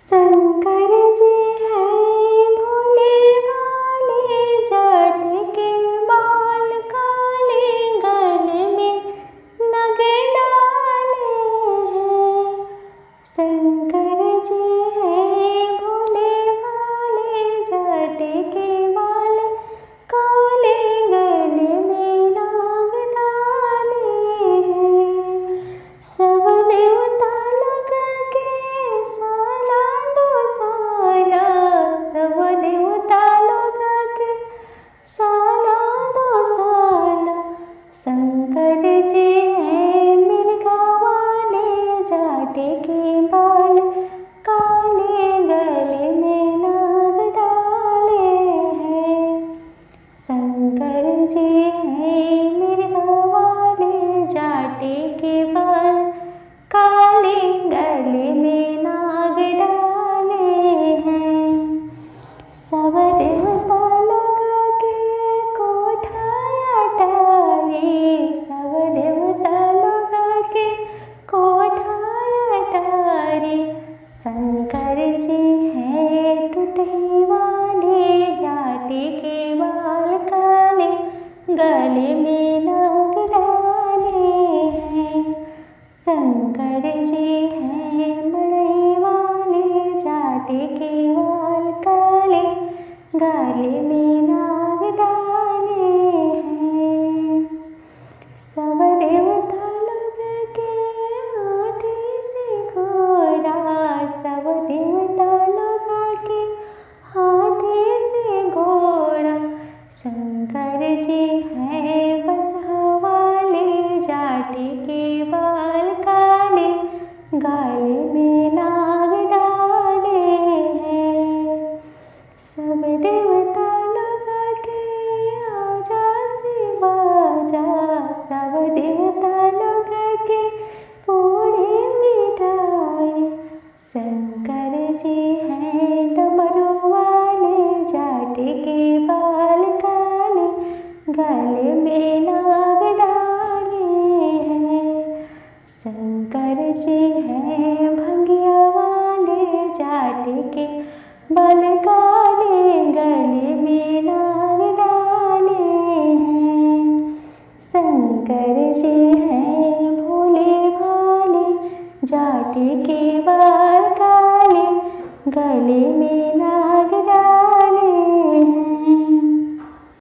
शंकर जी हैं भोले भाले, जाट के बाल काले, गले में नग डाले हैं। शंकर जी हैं भोले भाले, जाट के बाल काले, गले में नाग डाले हैं। सब देवता लग के साला दो साला, सब देवता लग के साला दो साला। शंकर जी हैं मिर्गा वाले, जाट के बाल काले, गले में नाग डाले हैं। शंकर जी हैं मिर्गा वाले, जाट के बाल काले, गले में नाग डाले हैं। सब देवता लग के कोठाया टारे, सब देवता लग के कोठाया टारे। शंकर जी हैं टूटही वाले, जाट के बाल काले, गले में नाग डाले हैं। शंकर जी हैं मड़ई वाले, जाट के बाल काले, गले में नाग डाले हैं। सब देवता लग के हाथी से घोड़ा, सब देवता लग के हाथी से घोड़ा। शंकर जी हैं बसहा वाले, जाट के बाल काले, गले में नाग डाले हैं। सब देवता लगा के आजा शिव आजा, सब देवता लगा के पूरी मिठाई। शंकर जी हैं डमरू वाले, जाट के बाल काले, गले में नाग डाले हैं। शंकर जी हैं भंगिया वाले, जाट के बाल काले, गले में नाग डाले हैं। शंकर जी हैं भोले भाले, जाट के बाल काले, गले में